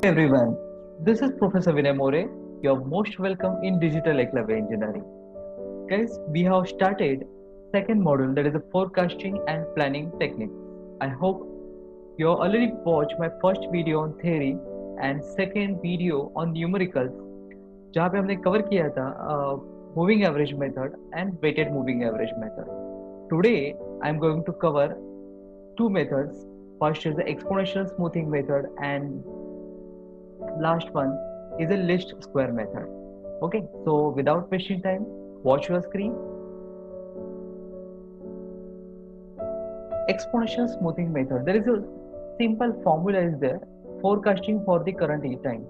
everyone. This is Professor Vinay More. You're most welcome in Digital Eklavya Engineering. Guys, we have started second module that is the forecasting and planning technique. I hope you already watched my first video on theory and second video on numericals जहाँ पे हमने cover किया था moving average method and weighted moving average method. Today I am going to cover two methods. First is the exponential smoothing method and last one is a least square method. Okay, so without wasting time, watch your screen. Exponential smoothing method, there is a simple formula is there, forecasting for the current time.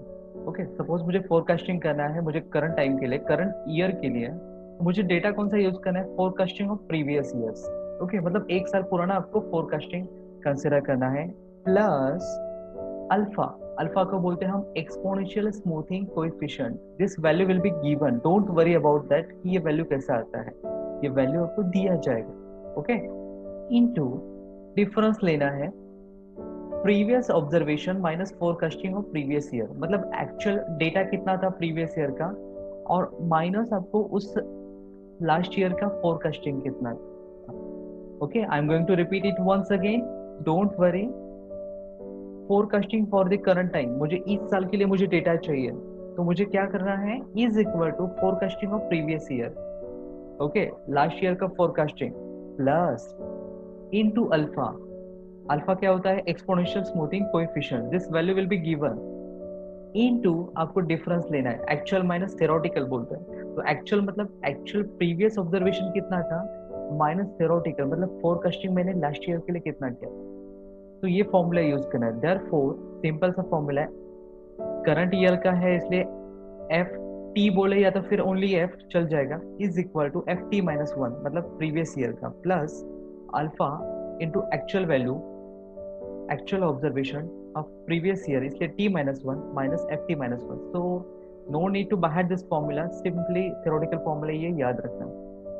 Okay, suppose मुझे forecasting करना है, मुझे current time के लिए, current year के लिए मुझे data कौन सा यूज करना है, forecasting of previous years. Okay, मतलब एक साल पुराना आपको फोरकास्टिंग कंसिडर करना है. प्लस अल्फा, अल्फा को बोलते हैं हम exponential smoothing coefficient. This value will be given, don't worry about that कि ये वैल्यू कैसा आता है, ये वैल्यू आपको दिया जाएगा. ओके, इनटू डिफरेंस लेना है previous observation minus forecasting of previous year. मतलब एक्चुअल डेटा कितना था प्रीवियस ईयर का और माइनस आपको उस लास्ट ईयर का फोरकास्टिंग कितना था. Okay, I am going to repeat it once again, don't worry. Forecasting for the current time, मुझे इस साल के लिए मुझे डेटा चाहिए, तो मुझे क्या करना है, is equal to forecasting of previous year. Okay, last year का forecasting plus into alpha. Alpha क्या होता है, exponential smoothing coefficient. This value will be given into आपको डिफरेंस लेना है, एक्चुअल माइनस थ्योरेटिकल बोलते हैं. तो एक्चुअल मतलब एक्चुअल प्रीवियस ऑब्जर्वेशन कितना था माइनस थ्योरेटिकल, मतलब फोरकास्टिंग मैंने लास्ट ईयर के लिए कितना किया. तो ये फॉर्मूला यूज करना है. देयरफॉर सिंपल सा फॉर्मूला है, करंट ईयर का है इसलिए एफ टी बोले या तो फिर ओनली एफ चल जाएगा, is equal to F T minus one, मतलब प्रीवियस ईयर का, plus alpha into actual value, actual observation of previous year, इसलिए T minus one minus F T minus one. So no need to बाहर this formula, simply theoretical formula ये याद रखना.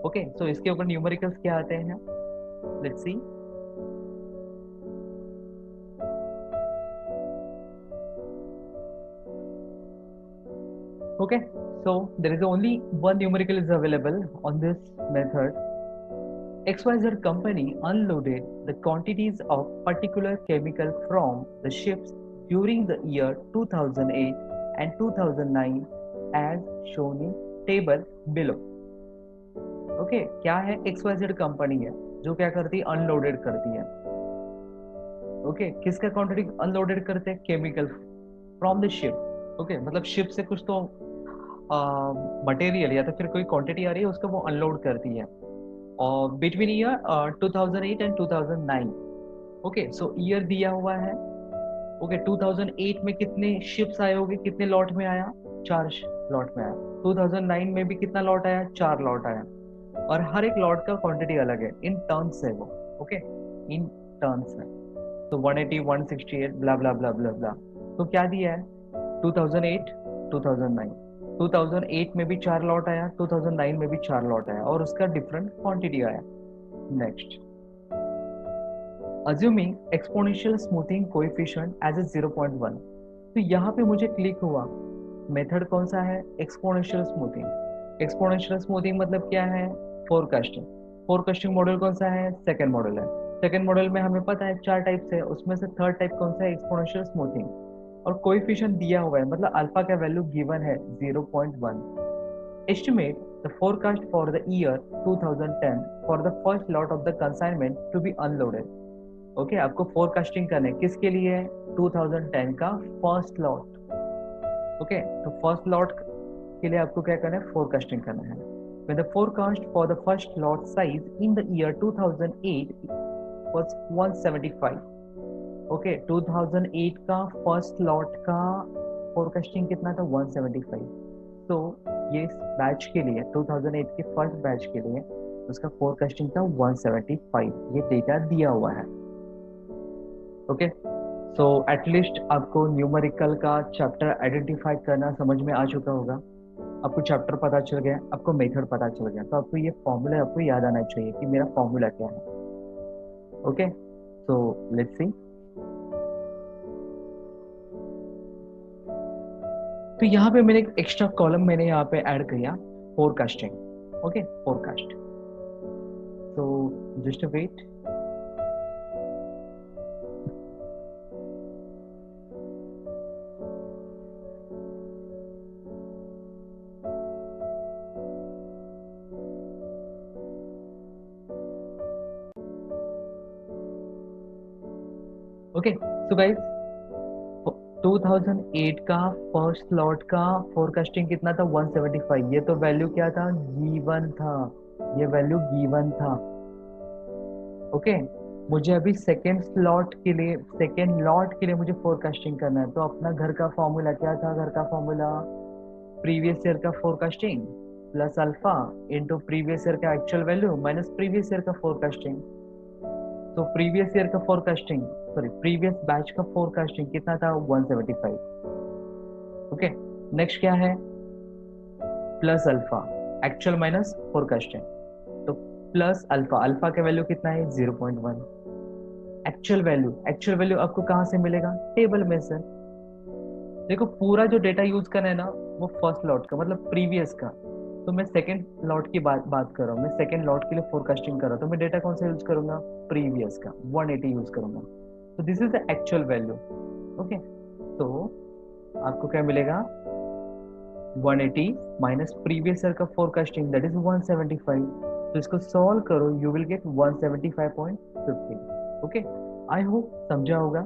Okay, सो इसके ऊपर numericals क्या आते हैं, let's see. Okay, so there is only one numerical is available on this method. XYZ company unloaded the quantities of particular chemical from the ships during the year 2008 and 2009 as shown in table below. Okay, क्या है, XYZ company है जो क्या करती है, unloaded करती है. Okay, किसका क्वांटिटी अनलोडेड करते हैं, chemical from the ship. Okay, मतलब शिप से कुछ तो मटेरियल या तो फिर कोई क्वांटिटी आ रही है उसका वो अनलोड करती है, और between year 2008 and 2009. Okay, so year दिया हुआ है. ओके, 2008 में कितने शिप्स आए होंगे, कितने लॉट में आया, 4 लॉट में आया. 2009 में भी कितना लॉट आया, 4 लॉट आया, और हर एक लॉट का क्वांटिटी अलग है, इन टर्न्स है वो. ओके, इन टर्न्स है. तो 180 168 ब्ला ब्ला ब्ला ब्ला ब्ला. तो क्या दिया है, 2008 2009, 2008 में भी 4 लॉट आया, 2009 में भी 4 लॉट आया, और उसका डिफरेंट क्वांटिटी आया. Next, assuming exponential smoothing coefficient as a 0.1. तो यहाँ पे मुझे क्लिक हुआ, मेथड कौन सा है, एक्सपोनेंशियल स्मूथिंग. एक्सपोनेंशियल स्मूथिंग मतलब क्या है, फोरकास्टिंग. फोरकास्टिंग मॉडल कौन सा है, सेकंड मॉडल है. सेकंड मॉडल में हमें पता है 4 टाइप से, उसमें से थर्ड टाइप कौन सा है, एक्सपोनेंशियल स्मूथिंग. और कोएफिशिएंट दिया हुआ है, मतलब अल्फा का वैल्यू गिवन है 0.1. Estimate the forecast for the year 2010 for the first lot of the consignment to be unloaded. Okay, आपको फोरकास्टिंग करना है किसके लिए, 2010 का फर्स्ट लॉट. ओके, तो फर्स्ट लॉट के लिए आपको क्या करना है, फोरकास्टिंग करना है. When the forecast for the first lot size in the year 2008 was 175. Okay, 2008 का फर्स्ट लॉट का फोरकास्टिंग कितना था, 175. तो ये बैच के लिए, 2008 के फर्स्ट बैच के लिए उसका फोरकास्टिंग था 175. ये डेटा दिया हुआ है. ओके, सो एटलीस्ट आपको न्यूमेरिकल का चैप्टर आइडेंटिफाई करना समझ में आ चुका होगा. आपको चैप्टर पता चल गया, आपको मेथड पता चल गया, तो आपको ये फॉर्मूला आपको याद आना चाहिए कि मेरा फॉर्मूला क्या है. Okay, so let's see. तो यहाँ पे मैंने एक एक्स्ट्रा कॉलम मैंने यहाँ पे ऐड किया, फोरकास्टिंग। Okay, forecast. तो just wait. Okay so guys, 2008 का फर्स्ट लॉट का फोरकास्टिंग कितना था? 175। ये तो वैल्यू क्या था? गिवन था, ये वैल्यू गिवन था। ओके, मुझे अभी सेकेंड स्लॉट के लिए, सेकेंड लॉट के लिए मुझे फोरकास्टिंग करना है। तो अपना घर का फॉर्मूला क्या था? घर का फॉर्मूला प्रीवियस ईयर का forecasting plus alpha into previous year का actual value minus previous year का फोरकास्टिंग। तो प्रीवियस ईयर का फोरकास्टिंग, सॉरी प्रीवियस बैच का फोरकास्टिंग कितना था? 175। ओके, नेक्स्ट क्या है? Plus alpha, actual minus forecasting. तो प्लस अल्फा, अल्फा का वैल्यू कितना है? 0.1। एक्चुअल वैल्यू, एक्चुअल वैल्यू आपको कहाँ से मिलेगा? टेबल में से। देखो पूरा जो डेटा यूज करना है ना, वो फर्स्ट लॉट का मतलब प्रीवियस का। तो मैं सेकंड लॉट की बात कर रहा हूँ, मैं सेकंड लॉट के लिए फोरकास्टिंग कर रहा हूँ। तो मैं डेटा कौन सा यूज करूंगा? प्रीवियस का 180 यूज करूंगा। तो this is the actual value. Okay, तो आपको क्या मिलेगा? 180 माइनस प्रीवियस ईयर का फोरकास्टिंग दैट इज 175। तो इसको सॉल्व करो, you will gate 175.50। Okay, I hope समझा होगा।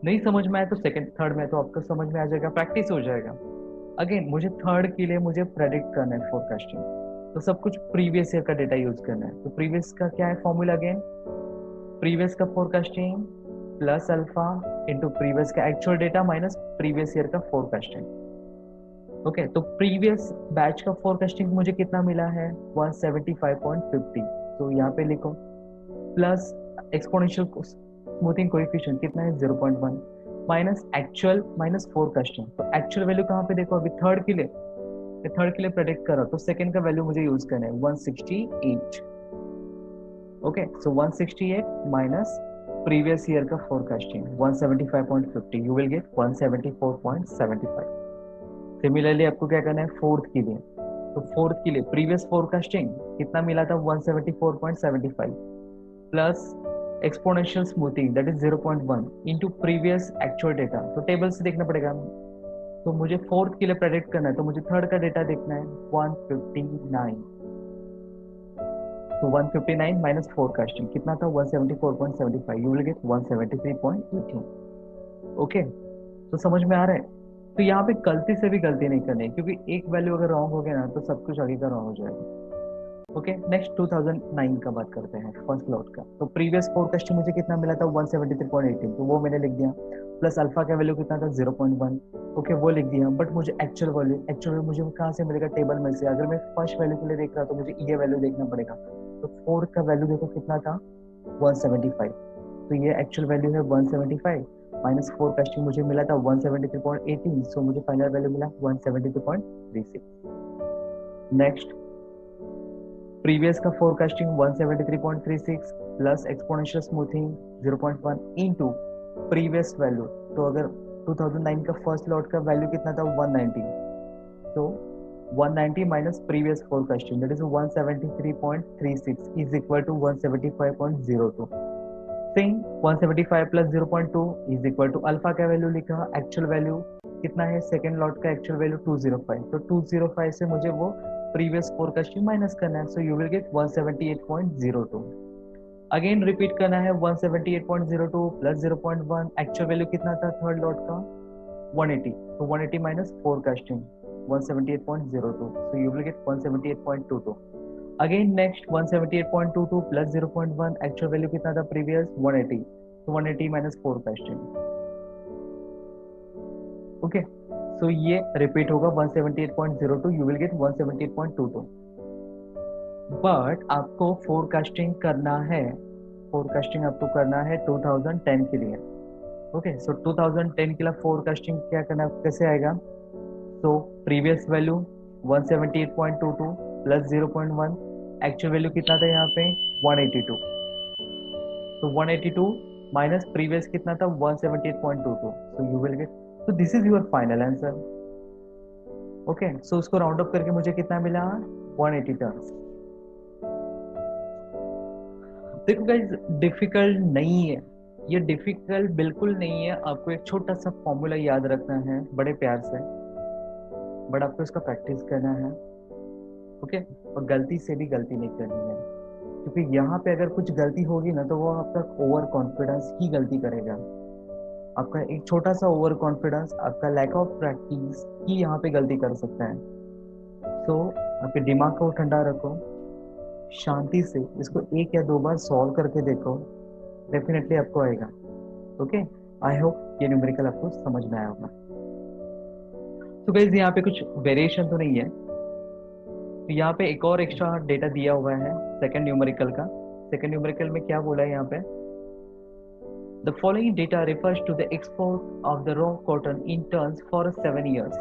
नहीं समझ में आया तो सेकंड थर्ड में तो आपको समझ में आ जाएगा, प्रैक्टिस हो जाएगा। अगेन मुझे थर्ड के लिए मुझे प्रेडिक्ट करना है फोरकास्टिंग, तो सब कुछ प्रीवियस ईयर का डेटा यूज करना है। तो प्रीवियस का क्या है फॉर्मूला? अगेन प्रीवियस का forecasting plus alpha into previous का actual data minus previous year का फोरकास्टिंग। ओके, तो प्रीवियस बैच का फोरकास्टिंग मुझे कितना मिला है? 175.50। तो यहाँ पे लिखो प्लस एक्सपोनेंशियल स्मूथिंग कोएफिशिएंट कितना है? 0.1 माइनस एक्चुअल माइनस फोरकास्टिंग। तो एक्चुअल वैल्यू कहाँ पे देखो? अभी थर्ड के लिए, थर्ड के लिए प्रेडिक्ट करो तो सेकंड का वैल्यू मुझे यूज करना है 168। ओके, सो 168 माइनस प्रीवियस ईयर का forecasting 175.50, you will gate 174.75। Similarly आपको क्या करना है फोर्थ के लिए? तो फोर्थ के लिए प्रीवियस फोरकास्टिंग कितना मिला था? 174.75 plus exponential smoothing that is 0.1 into previous actual data. तो टेबल से देखना पड़ेगा। तो मुझे फोर्थ के लिए प्रेडिक्ट करना है, तो मुझे थर्ड का डेटा देखना है 159। तो 159 माइनस फोरकास्टिंग कितना था? 174.75, यू विल गेट 173.18। ओके, तो समझ में आ रहा है? तो यहाँ पे गलती से भी गलती नहीं करनी है, क्योंकि एक वैल्यू अगर रॉन्ग हो गया ना तो सब कुछ आगे का रॉन्ग हो जाएगा। ओके, नेक्स्ट 2009 का बात करते हैं, फर्स्ट लॉट का। तो प्रीवियस फोरकास्टिंग मुझे कितना मिला था? 173.18, तो वो मैंने लिख दिया। प्लस अल्फा का वैल्यू कितना था? 0.1। ओके, वो लिख दिया। बट मुझे एक्चुअल वैल्यू, एक्चुअल वैल्यू मुझे कहाँ से मिलेगा? टेबल में से। अगर मैं फर्स्ट वैल्यू के लिए देख रहा तो मुझे ये वैल्यू देखना पड़ेगा। तो फोर्थ का वैल्यू देखो कितना था? 175। तो ये एक्चुअल वैल्यू है 175 माइनस फोरकास्टिंग मुझे मिला था 173.18, सो मुझे फाइनल वैल्यू मिला 172.36। नेक्स्ट प्रीवियस का forecasting 173.36 plus exponential smoothing 0.1 into previous value. तो अगर 2009 का फर्स्ट लॉट का वैल्यू कितना था? 190। तो 190 minus previous forecasting that is 173.36 is equal to 175.02। Same 175 plus 0.2 is equal to alpha का वैल्यू लिखा, एक्चुअल वैल्यू कितना है? सेकेंड लॉट का एक्चुअल वैल्यू 205। तो 205 से मुझे वो प्रीवियस फोरकास्टिंग माइनस करना है, सो you will gate 178.02। Again repeat करना है 178.02 प्लस 0.1, एक्चुअल वैल्यू कितना था थर्ड लॉट का? 180। तो 180 minus forecasting 178.02, so you will gate 178.22। Again next 178.22 plus 0.1, actual value कितना था प्रीवियस? 180। तो 180 माइनस फोरकास्टिंग। ओके, सो ये रिपीट होगा 178.02, यू विल गेट 178.22। बट आपको फोरकास्टिंग करना है, फोरकास्टिंग आपको करना है 2010 के लिए। ओके, सो 2010 के लिए फोरकास्टिंग क्या करना, कैसे आएगा? तो previous value 178.22 plus 0.1, actual value कितना था यहाँ पे? 182। तो 182 माइनस प्रीवियस कितना था? 178.22, so you will get, so this is your final answer। Okay, so उसको राउंड अप करके मुझे कितना मिला, 180 टर्न्स। देखो गाइस, डिफिकल्ट नहीं है, ये डिफिकल्ट बिल्कुल नहीं है। आपको एक छोटा सा फॉर्मूला याद रखना है बड़े प्यार से, बट आपको इसका प्रैक्टिस करना है। ओके, और गलती से भी गलती नहीं करनी है, क्योंकि यहाँ पे अगर कुछ गलती होगी ना तो वो आपका ओवर कॉन्फिडेंस ही गलती करेगा। आपका एक छोटा सा ओवर कॉन्फिडेंस, आपका लैक ऑफ प्रैक्टिस ही यहाँ पे गलती कर सकता है। तो आपके दिमाग को ठंडा रखो, शांति से इसको एक या दो बार सॉल्व करके देखो, डेफिनेटली आपको आएगा। ओके, आई होप ये न्यूमेरिकल आपको समझ में आया होगा। तो गाइस यहाँ पे कुछ वेरिएशन तो नहीं है, तो यहाँ पे एक और एक्स्ट्रा डेटा दिया हुआ है सेकंड न्यूमेरिकल का। सेकंड न्यूमेरिकल में क्या बोला है यहाँ पे, the following data refers to the export of the raw cotton in turns for 7 years।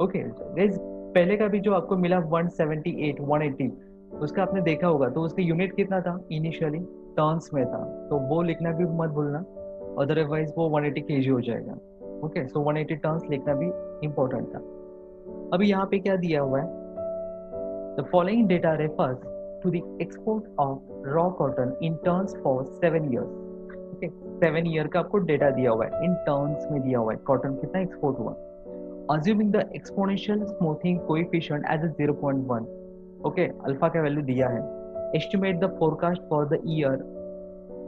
Okay guys, पहले का भी जो आपको मिला 178 180, उसका आपने देखा होगा, तो उसका यूनिट कितना था इनिशियली, टर्न्स में था, तो वो लिखना भी मत भूलना, अदरवाइज वो 180 kg हो जाएगा। ओके, सो 180 टर्न्स लिखना भी इंपॉर्टेंट था। अभी यहाँ पे क्या दिया हुआ है, the following data refers to the export of raw cotton in turns for 7 years। Okay, 7 year का आपको डेटा दिया हुआ है, इन टर्न्स में दिया हुआ है, कॉटन कितना एक्सपोर्ट हुआ, assuming the exponential smoothing coefficient as a 0.1। Okay, alpha का वैल्यू दिया है, estimate the forecast for the year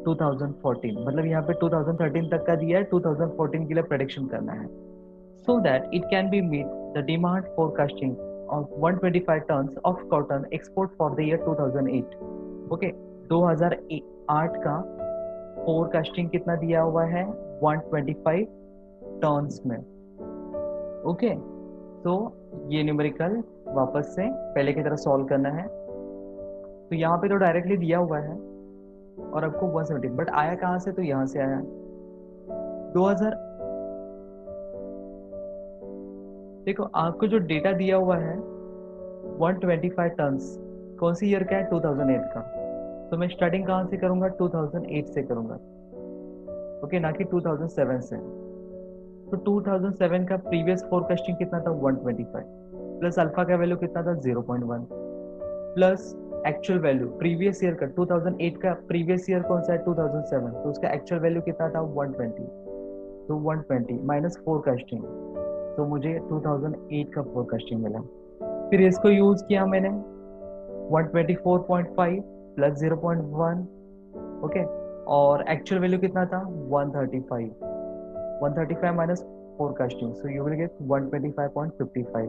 2014, मतलब यहाँ पे 2013 तक का दिया है, 2014 के लिए प्रेडिक्शन करना है, so that it can be meet the demand forecasting of 125 tons of cotton export for the year 2008। Okay, 2008 का फोरकास्टिंग कितना दिया हुआ है, 125 टर्न्स में। ओके, तो ये न्यूमेरिकल वापस से पहले की तरह सॉल्व करना है। तो यहाँ पे तो डायरेक्टली दिया हुआ है और आपको 170, बट आया कहाँ से, तो यहाँ से आया 2000। देखो आपको जो डेटा दिया हुआ है 125 टन्स, कौन सी ईयर का है, 2008 का, तो मैं स्टार्टिंग कहाँ से करूँगा, 2008 से करूँगा। ओके, ना कि 2007 से। तो 2007 का प्रीवियस फोरकास्टिंग कितना था, 125, प्लस अल्फा का वैल्यू कितना था, 0.1, plus actual value previous year का, 2008 का प्रीवियस ईयर कौन सा है, 2007, तो उसका एक्चुअल वैल्यू कितना था, 120, तो 120 माइनस फोरकास्टिंग, तो मुझे 2008 का फोरकास्टिंग मिला। फिर इसको यूज किया मैंने, 124.5 प्लस 0.1। ओके, और एक्चुअल वैल्यू कितना था, 135, 135 minus forecasting, so you will get 125.55।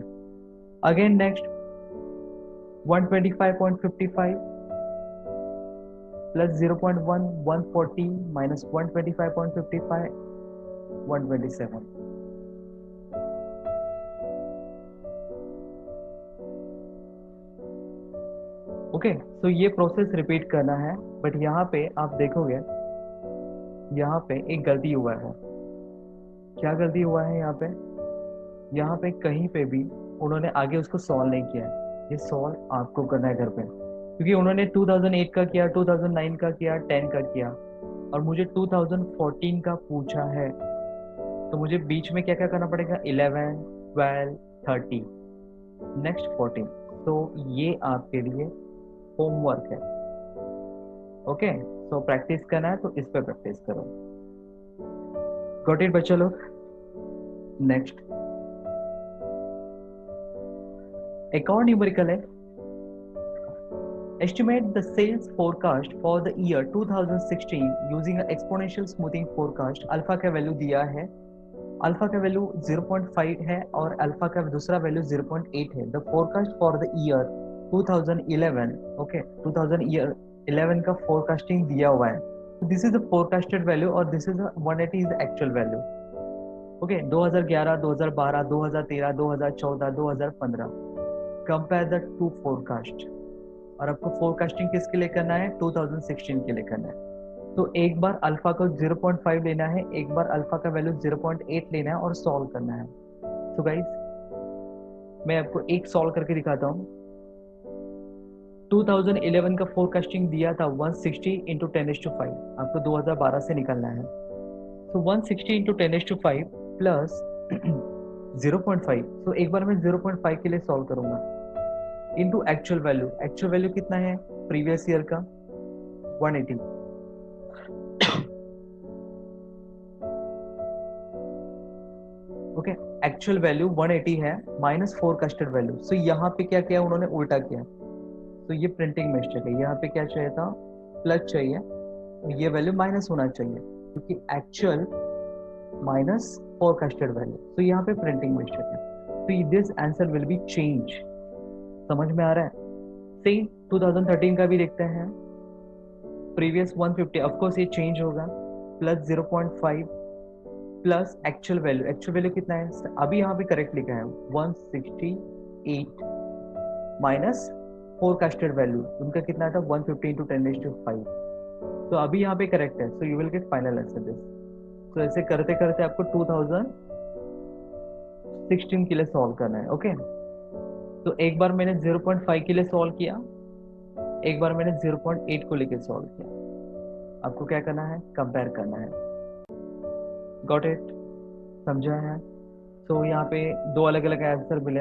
again next 125.55 plus 0.1, 140 minus 125.55, 127। Okay, सो ये प्रोसेस रिपीट करना है, बट यहाँ पे आप देखोगे यहाँ पे एक गलती हुआ है। क्या गलती हुआ है यहाँ पे कहीं पे भी उन्होंने आगे उसको सॉल्व नहीं किया है, ये सॉल्व आपको करना है घर पे, क्योंकि उन्होंने 2008 का किया, 2009 का किया, 10 का किया, और मुझे 2014 का पूछा है, तो मुझे बीच में क्या क्या करना पड़ेगा, 11, 12, 30, नेक्स्ट 14। तो ये आपके लिए होमवर्क है। ओके, सो प्रैक्टिस करना है तो इस पे प्रैक्टिस करो। गॉट इट बच्चा लोग। नेक्स्ट एक और न्यूमेरिकल है, estimate the sales forecast for the year 2016 using an exponential smoothing forecast। Alpha का वैल्यू दिया है, अल्फा का वैल्यू 0.5 है और अल्फा का दूसरा वैल्यू 0.8 है। The forecast for the year 2011, okay, 2011 का फोरकास्टिंग दिया हुआ है, this is the forecasted value और this is 180 is actual value. Okay, 2011, 2012, 2013, 2014, 2015, compare the two forecast, और आपको फोरकास्टिंग किसके लिए करना है, 2016 के लिए करना है। तो एक बार अल्फा को 0.5 लेना है, एक बार अल्फा का वैल्यू 0.8 लेना है और सॉल्व करना है। तो गाइस मैं आपको एक सॉल्व करके दिखाता हूँ। 2011 का फोरकास्टिंग दिया था 160 इंटू 10⁵, आपको 2012 से निकलना है। तो 160 इंटू 10⁵ प्लस 0.5, तो एक बार मैं 0.5 के लिए सॉल्व करूंगा इनटू एक्चुअल वैल्यू कितना है प्रीवियस ईयर का 180। ओके, एक्चुअल वैल्यू 180 है माइनस फोरकास्टेड वैल्यू। सो यहाँ पे क्या किया उन्होंने, उल्टा किया। तो ये प्रिंटिंग मिस्टेक है, यहाँ पे क्या चाहिए था, प्लस चाहिए, तो ये वैल्यू माइनस होना चाहिए क्योंकि एक्चुअल माइनस फोरकास्टेड वैल्यू। तो यहाँ पे प्रिंटिंग मिस्टेक है, तो this answer will be change. समझ में आ रहा है? सेम 2013 का भी देखते हैं, प्रीवियस 150 ऑफ कोर्स ये चेंज होगा, प्लस 0.5 प्लस एक्चुअल वैल्यू कितना है अभी यहाँ पे करेक्ट लिखा है 168 माइनस फोरकास्टेड वैल्यू उनका कितना था 150 इंटू 10⁵ तो अभी यहाँ पे करेक्ट है, सो you will gate final answer this. तो ऐसे करते करते आपको 2016 के लिए सॉल्व करना है। ओके, तो एक बार मैंने 0.5 के लिए सॉल्व किया, एक बार मैंने 0.8 को लेकर सॉल्व किया। आपको क्या करना है, कंपेयर करना है। Got it? समझा है? तो यहाँ पे दो अलग अलग आंसर मिले,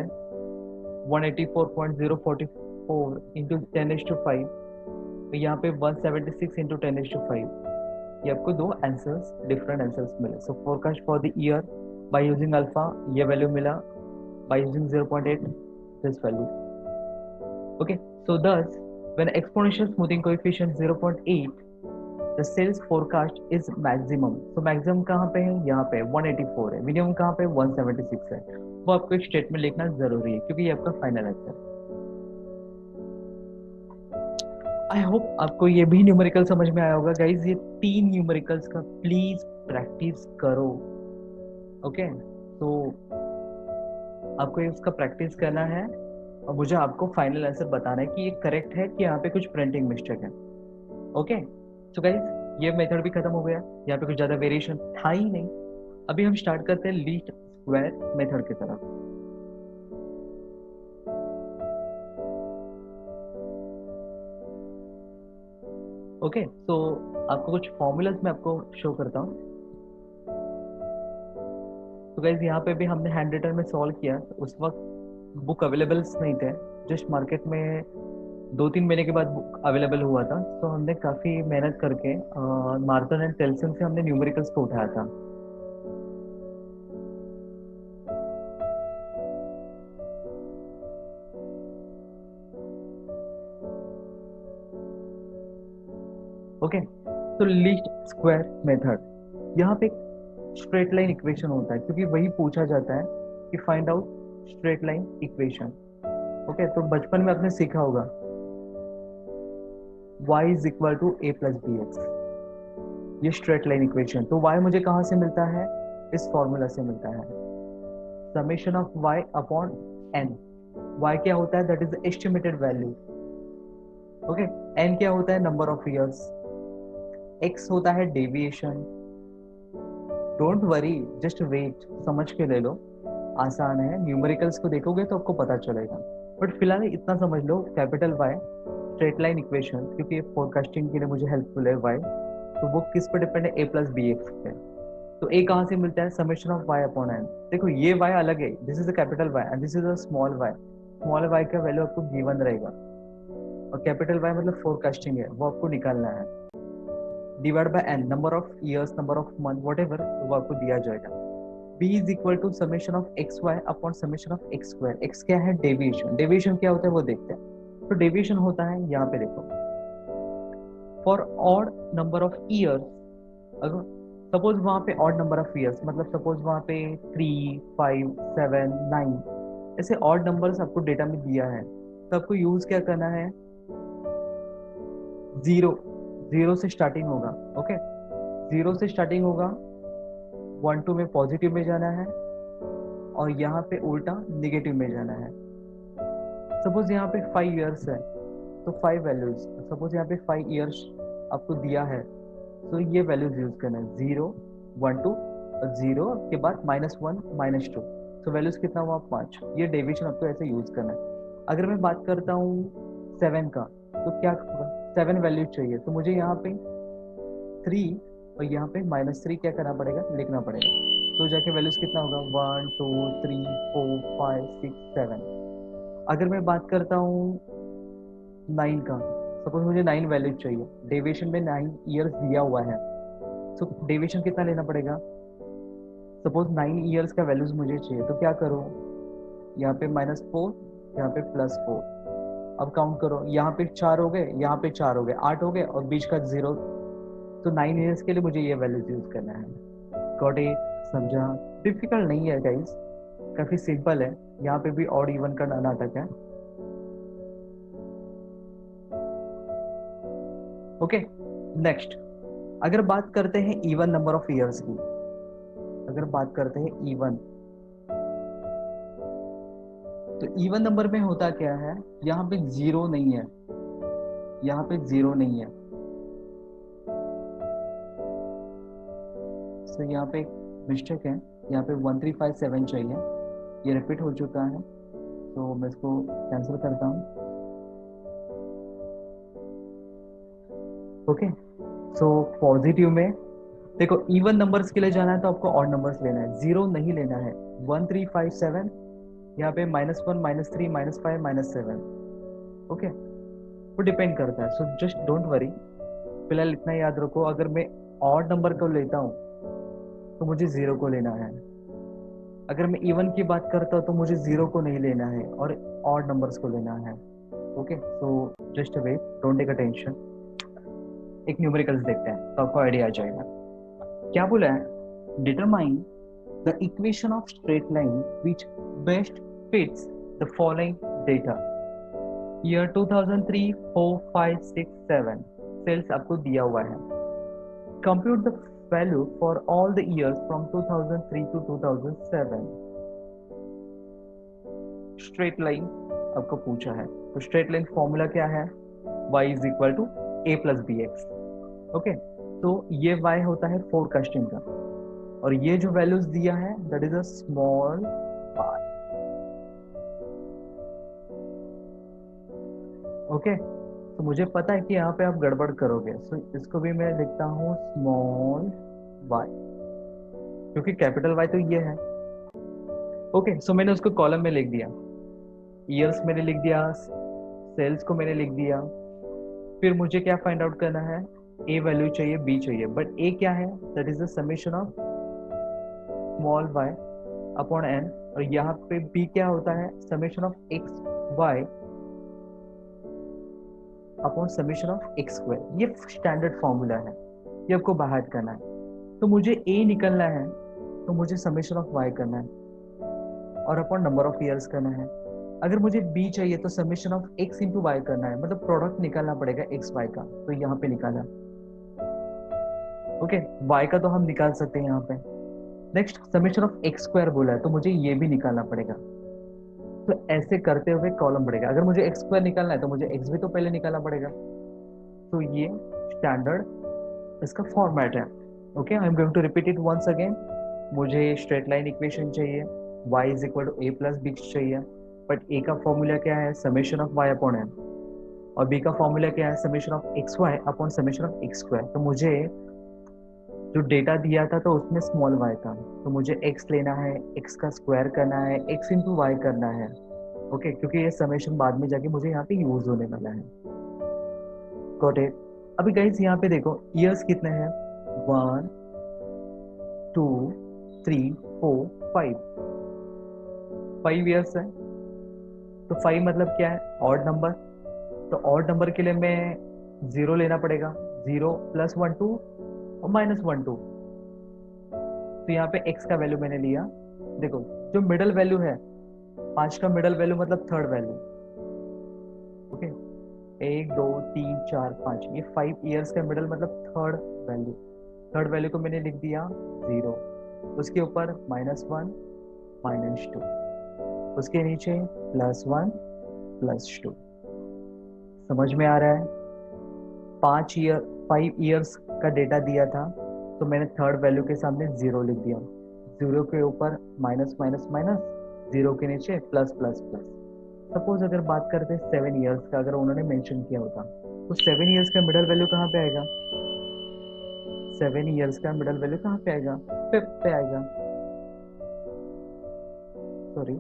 184.044 इंटू 10⁵, तो यहाँ पे 176 इंटू 10⁵। ये आपको दो आंसर्स, डिफरेंट आंसर्स मिले। So forecast for the year by using alpha, ये वैल्यू मिला, by using 0.8 this value. Okay, so thus when exponential smoothing coefficient 0.8 the sales forecast is maximum। तो मैक्सिमम कहाँ पे है, यहाँ पे 184 है, मिनिमम कहाँ पे 176 है। वो आपको एक स्टेटमेंट लिखना जरूरी है क्योंकि ये आपका फाइनल आंसर है। आई होप आपको ये भी न्यूमेरिकल समझ में आया होगा गाइज। ये 3 न्यूमेरिकल्स का प्लीज प्रैक्टिस करो। ओके, तो आपको इसका प्रैक्टिस करना है और मुझे आपको फाइनल आंसर बताना है कि ये करेक्ट है कि यहाँ पे कुछ प्रिंटिंग मिस्टेक है। ओके, सो गाइज ये मेथड भी खत्म हो गया, यहाँ पे कुछ ज्यादा वेरिएशन था ही नहीं। अभी हम स्टार्ट करते हैं लीस्ट स्क्वायर मेथड की तरफ। ओके, तो आपको कुछ फॉर्मूलाज में आपको शो करता हूँ। तो गाइज यहाँ पे भी हमने हैंड रिटन में सॉल्व किया, तो उस वक्त बुक अवेलेबल्स नहीं थे, जस्ट मार्केट में 2-3 महीने के बाद बुक अवेलेबल हुआ था। तो हमने काफ़ी मेहनत करके मार्टन एंड टेल्सन से हमने न्यूमेरिकल्स को उठाया था। ओके, तो लीस्ट स्क्वायर मेथड, यहाँ पे स्ट्रेट लाइन इक्वेशन होता है क्योंकि वही पूछा जाता है कि find out straight line equation. Okay, तो बचपन में आपने सीखा होगा y is equal to a plus b x, ये स्ट्रेट लाइन इक्वेशन। तो y मुझे कहाँ से मिलता है, इस फॉर्मूला से मिलता है, summation of y upon n। y क्या होता है, that is the estimated value. Okay, n क्या होता है, नंबर ऑफ ईयर्स, x होता है deviation. Don't worry, just wait, समझ के ले लो, आसान है, न्यूमेरिकल्स को देखोगे तो आपको पता चलेगा। बट फिलहाल इतना समझ लो, capital Y straight line equation, क्योंकि फोरकास्टिंग के लिए मुझे हेल्पफुल है वाई, तो वो किस पर डिपेंड है, ए प्लस बी एक्स पे। तो ए कहाँ से मिलता है, summation of y upon n. देखो ये वाई अलग है, this is a capital y and this is a small y. Small y का वैल्यू आपको गिवन रहेगा और कैपिटल वाई मतलब फोरकास्टिंग है, वो आपको निकालना है। Divide by n, number of years, number of month, whatever, वो आपको दिया जाएगा। b is equal to summation of x y upon summation of x square. X क्या है, डेविएशन। डेविएशन क्या होता है वो देखते हैं। तो डेविएशन होता है, यहाँ पे देखो, for odd number of years, अगर सपोज वहां पे ऑड नंबर ऑफ ईयर्स, मतलब सपोज वहां पे 3, 5, 7, 9 ऐसे ऑड नंबर्स आपको डेटा में दिया है, तो आपको यूज क्या करना है, जीरो, जीरो से स्टार्टिंग होगा। ओके, जीरो से स्टार्टिंग होगा, 1 2 में पॉजिटिव में जाना है और यहाँ पे उल्टा निगेटिव में जाना है। सपोज यहाँ पे 5 इयर्स है तो 5 वैल्यूज, सपोज यहाँ पे 5 इयर्स आपको दिया है, तो ये वैल्यूज यूज करना है, 0, 1 2 और 0 के बाद -1 -2, तो वैल्यूज कितना हुआ, 5। ये डेविएशन आपको ऐसे यूज करना है। अगर मैं बात करता हूँ 7 का, तो क्या होगा, 7 वैल्यूज चाहिए, तो मुझे यहाँ पे 3 और यहाँ पे -3 क्या करना पड़ेगा, लिखना पड़ेगा। तो जाके वैल्यूज कितना होगा 1 2 3 4 5 6 7। अगर मैं बात करता हूँ 9 का, सपोज मुझे 9 वैल्यूज चाहिए, डेविएशन में 9 ईयर्स दिया हुआ है, तो डेविएशन कितना लेना पड़ेगा? सपोज 9 ईयर्स का वैल्यूज मुझे चाहिए, तो क्या करो, यहाँ पे -4, यहाँ पे +4। अब काउंट करो, यहाँ पे 4 हो गए, यहाँ पे 4 हो गए, 8 हो गए और बीच का 0। तो 9 ईयर्स के लिए मुझे ये वैल्यूज यूज करना है। Got it? समझा? डिफिकल्ट नहीं है गाइस, काफी सिंपल है। यहाँ पे भी ऑड इवन का नाटक है। ओके, नेक्स्ट, अगर बात करते हैं इवन नंबर ऑफ ईयर्स की, अगर बात करते हैं इवन, तो इवन नंबर में होता क्या है, यहाँ पे जीरो नहीं है, यहाँ पे जीरो नहीं है, तो यहाँ पे एक मिस्टेक है, यहाँ पे 1357 चाहिए, ये रिपीट हो चुका है, तो मैं इसको कैंसिल करता हूँ। ओके, सो पॉजिटिव में देखो, इवन नंबर्स के लिए जाना है तो आपको ऑड नंबर्स लेना है, जीरो नहीं लेना है। 1357, यहाँ पे -1 -3 -5 -7। ओके, वो डिपेंड करता है, सो जस्ट डोंट वरी। फिलहाल इतना याद रखो, अगर मैं ऑड नंबर को लेता हूँ तो मुझे जीरो को लेना है, अगर मैं इवन की बात करता हूँ तो मुझे जीरो को नहीं लेना है और ऑड नंबर्स को लेना है। Okay, so just wait, don't take attention. एक न्यूमेरिकल्स देखते हैं तो आपको आइडिया आ जाएगा। क्या बोला है? Determine the equation of straight line which best fits the following data. Year 2003, 4, 5, 6, 7 sales आपको दिया हुआ है। Compute the value for all the years from 2003 to 2007। Straight line आपको पूछा है, तो स्ट्रेट लाइन फॉर्मूला क्या है? y is equal to a plus b x. Okay, तो ये y होता है फोरकास्टिंग का, और ये जो वैल्यूज दिया है that is a small y। Okay, तो मुझे पता है कि यहाँ पे आप गड़बड़ करोगे, सो इसको भी मैं लिखता हूँ स्मॉल y, क्योंकि कैपिटल Y तो ये है। ओके, सो मैंने उसको कॉलम में लिख दिया, ईयर्स मैंने लिख दिया, सेल्स को मैंने लिख दिया। फिर मुझे क्या फाइंड आउट करना है? ए वैल्यू चाहिए, बी चाहिए, बट ए क्या है? That is the summation of small y upon n, और यहाँ पे बी क्या होता है? Summation of x y upon summation of x square. ये स्टैंडर्ड फॉर्मूला है, ये आपको बाहर करना है। तो मुझे ए निकलना है, तो मुझे समेशन ऑफ y करना है और अपॉन नंबर ऑफ ईयर्स करना है। अगर मुझे b चाहिए तो summation of x into y करना है, मतलब प्रोडक्ट निकालना पड़ेगा x y का, तो यहाँ पे निकाला। ओके, y का तो हम निकाल सकते हैं यहाँ पे। Next, summation of x square बोला है, तो मुझे ये भी निकालना पड़ेगा। तो ऐसे करते हुए कॉलम बढ़ेगा। अगर मुझे एक्स स्क्वायर निकालना है तो मुझे एक्स भी तो पहले निकालना पड़ेगा। तो ये स्टैंडर्ड इसका फॉर्मेट है। Okay, I am going to repeat it once again. मुझे स्ट्रेट लाइन इक्वेशन चाहिए, y is equal to a plus b चाहिए, बट a का फॉर्मूला क्या है? Summation of y upon n, और b का फॉर्मूला क्या है? Summation of x y upon summation of x square. तो मुझे जो डेटा दिया था तो उसमें स्मॉल y था, तो मुझे x लेना है, x का स्क्वायर करना है, x इंटू वाई करना है। ओके, क्योंकि ये समेशन बाद में जाके मुझे यहाँ पे यूज होने वाला है। Got it? अभी गाइस यहाँ पे देखो, ईयर्स कितने हैं? 1 2 3 4 5, 5 ईयर्स है। तो 5 मतलब क्या है? Odd number. तो ऑड नंबर के लिए मैं जीरो लेना पड़ेगा, 0 प्लस 1 2 और -1 2। तो यहाँ पे x का वैल्यू मैंने लिया। देखो, जो मिडल वैल्यू है 5 का मिडल वैल्यू मतलब थर्ड वैल्यू। ओके, 1 2 3 4 5, ये 5 ईयर्स का मिडल मतलब थर्ड वैल्यू। थर्ड वैल्यू को मैंने लिख दिया 0, उसके ऊपर -1 -2, उसके नीचे +1 +2। समझ में आ रहा है? 5 ईयर्स का डेटा दिया था, तो मैंने थर्ड वैल्यू के सामने 0 लिख दिया, 0 के ऊपर माइनस माइनस माइनस, 0 के नीचे प्लस प्लस प्लस। सपोज अगर बात करते हैं 7 ईयर्स का, अगर उन्होंने मेंशन किया होता, तो 7 ईयर्स का मिडल वैल्यू कहाँ पे आएगा? 7 ईयर्स का मिडल वैल्यू कहाँ पे आएगा? 5th पे आएगा। सॉरी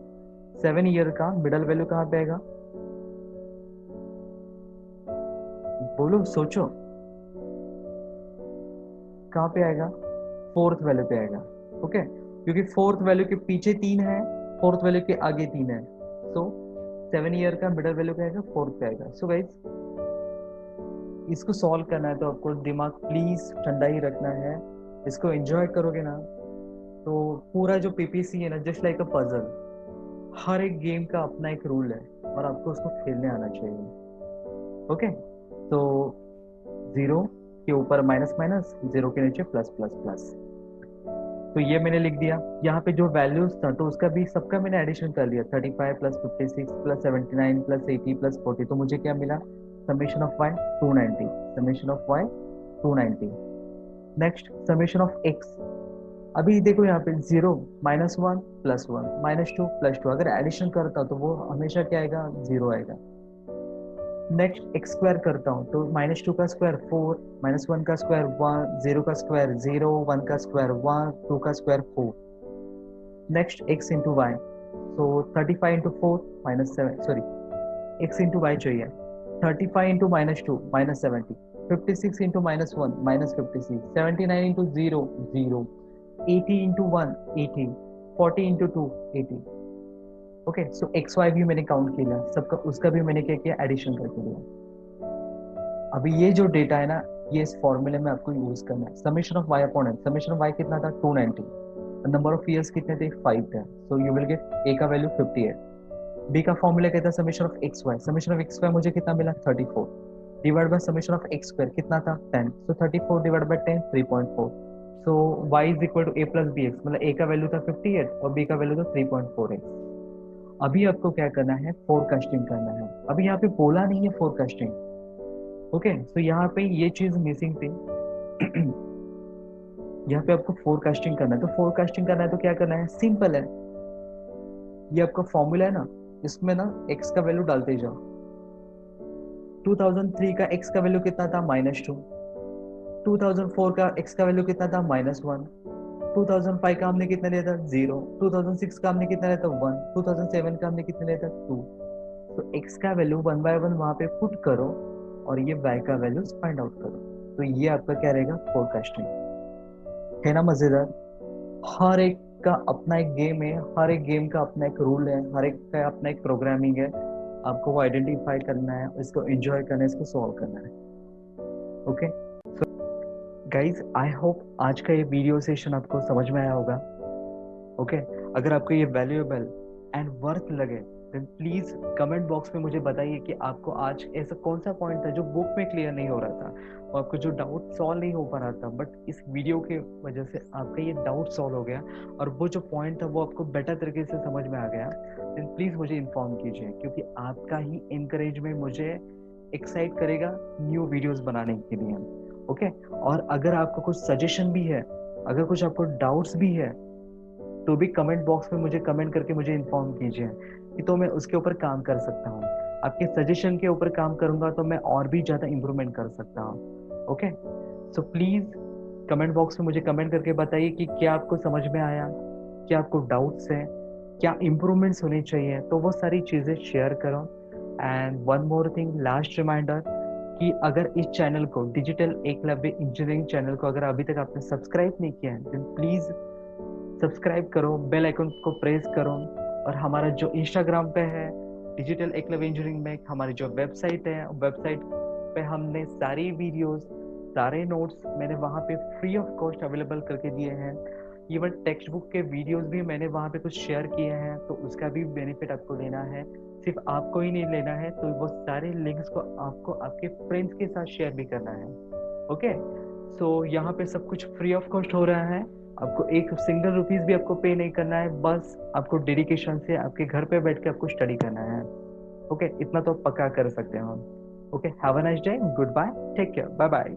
7 ईयर का मिडल वैल्यू कहाँ पे आएगा? बोलो, सोचो, कहाँ पे आएगा? फोर्थ वैल्यू पे आएगा। ओके, क्योंकि फोर्थ वैल्यू के पीछे 3 है, फोर्थ वैल्यू के आगे 3 है। सो 7 ईयर का मिडल वैल्यू पे आएगा, फोर्थ पे आएगा। सो गाइस, इसको सॉल्व करना है तो आपको दिमाग प्लीज ठंडा ही रखना है। इसको एंजॉय करोगे ना तो पूरा जो पीपीसी है ना, जस्ट लाइक अ पजल, हर एक गेम का अपना एक रूल है और आपको उसको खेलने आना चाहिए। ओके, तो 0 के ऊपर माइनस माइनस, 0 के नीचे प्लस प्लस प्लस। तो ये मैंने लिख दिया। यहाँ पे जो वैल्यूज था तो उसका भी सबका मैंने एडिशन कर लिया, 35 प्लस 56 प्लस 79 प्लस 80 प्लस 40। तो मुझे क्या मिला? Summation of y 290, summation of y 290। Next summation of x. अभी देखो यहाँ पे 0 -1 +1 -2 +2, अगर एडिशन करता तो वो हमेशा क्या आएगा? 0 आएगा। नेक्स्ट एक्स स्क्वायर करता हूँ तो -2 का स्क्वायर 4, -1 का स्क्वायर 1, 0 का स्क्वायर 0, 1 का स्क्वायर 1, 2 का square 4। Next X into Y, तो 35 into 4 -7, sorry X into Y चाहिए। 35 into -2 -70, 56 into -1 -56, 79 into 0 0, 80 into 1 80, 40 into 2 80। Okay, so X Y भी मैंने काउंट किया सबका, उसका भी मैंने क्या किया? एडिशन करके दिया। अभी ये जो डेटा है ना, ये इस फॉर्मूले में आपको यूज करना है। Summation of y upon n, summation of y कितना था? 290, नंबर ऑफ ईयर्स कितने थे? 5 थे। So you will get a का वैल्यू 58। बी का फॉर्मूला कहता है summation of x y, summation of x y मुझे कितना मिला? 34 divide by summation of x square कितना था? 10। So 34 divide by 10 3.4। So y is equal to a plus b x, मतलब a का वैल्यू था 58 और b का वैल्यू था 3.4x। अभी आपको क्या करना है? फोरकास्टिंग करना है। अभी यहाँ पे बोला नहीं है फोरकास्टिंग। ओके, तो यहाँ पे ये चीज मिसिंग थी। यहाँ पे आपको फोरकास्टिंग करना है, तो फोरकास्टिंग करना है तो क्या करना है? सिंपल है। ये आपका फॉर्मूला है ना, इसमें ना एक्स का वैल्यू डालते जाओ। 2003 का एक्स का वैल्यू कितना था? -2। 2004 का एक्स का वैल्यू कितना था? -1। 2005 का हमने कितना लिया था? 0। 2006 का हमने कितना लिया था? 1। 2007 का हमने कितना लिया था? 2। तो एक्स का वैल्यू 1 बाय 1 वहां पे पुट करो और ये वाई का वैल्यू फाइंड आउट करो। तो ये आपका क्या रहेगा? फोरकास्टिंग। है ना मजेदार? हर एक का अपना एक गेम है, हर एक गेम का अपना एक रूल है, हर एक का अपना एक प्रोग्रामिंग है। आपको वो आइडेंटिफाई करना है, इसको एंजॉय करना है, इसको सॉल्व करना है। ओके, गाइज आई होप आज का ये वीडियो सेशन आपको समझ में आया होगा। ओके, अगर आपको ये वैल्यूएबल एंड वर्थ लगे देन प्लीज कमेंट बॉक्स में मुझे बताइए कि आपको आज ऐसा कौन सा पॉइंट था जो बुक में क्लियर नहीं हो रहा था और आपको जो डाउट सॉल्व नहीं हो पा रहा था, बट इस वीडियो के वजह से आपका ये डाउट सॉल्व हो गया और वो जो पॉइंट था वो आपको बेटर तरीके से समझ में आ गया, देन प्लीज मुझे इन्फॉर्म कीजिए, क्योंकि आपका ही इंकरेजमेंट मुझे एक्साइट करेगा न्यू वीडियोस बनाने के लिए। ओके, और अगर आपको कुछ सजेशन भी है, अगर कुछ आपको डाउट्स भी है, तो भी कमेंट बॉक्स में मुझे कमेंट करके मुझे इन्फॉर्म कीजिए कि तो मैं उसके ऊपर काम कर सकता हूँ। आपके सजेशन के ऊपर काम करूंगा तो मैं और भी ज्यादा इम्प्रूवमेंट कर सकता हूँ। Okay, so please comment box में मुझे कमेंट करके बताइए कि क्या आपको समझ में आया, क्या आपको डाउट्स हैं, क्या इम्प्रूवमेंट्स होनी चाहिए, तो वो सारी चीजें शेयर करो। And one more thing, last reminder, कि अगर इस चैनल को, डिजिटल एकलव्य इंजीनियरिंग चैनल को अगर अभी तक आपने सब्सक्राइब नहीं किया है देन प्लीज सब्सक्राइब करो, बेल आइकन को प्रेस करो। और हमारा जो इंस्टाग्राम पे है डिजिटल एकलव्य इंजीनियरिंग में, हमारी जो वेबसाइट है, वेबसाइट पे हमने सारी वीडियोस, सारे नोट्स मैंने वहाँ पे फ्री ऑफ कॉस्ट अवेलेबल करके दिए हैं। इवन टेक्स्ट बुक के वीडियोस भी मैंने वहाँ पे कुछ शेयर किए हैं, तो उसका भी बेनिफिट आपको लेना है। सिर्फ आपको ही नहीं लेना है, तो वो सारे लिंक्स को आपको आपके फ्रेंड्स के साथ शेयर भी करना है। ओके, सो यहाँ पे सब कुछ फ्री ऑफ कॉस्ट हो रहा है। आपको एक सिंगल रुपीज भी आपको पे नहीं करना है, बस आपको डेडिकेशन से आपके घर पे बैठ के आपको स्टडी करना है। ओके, इतना तो पक्का कर सकते हो हम। Okay, have a nice day, goodbye, take care, bye bye.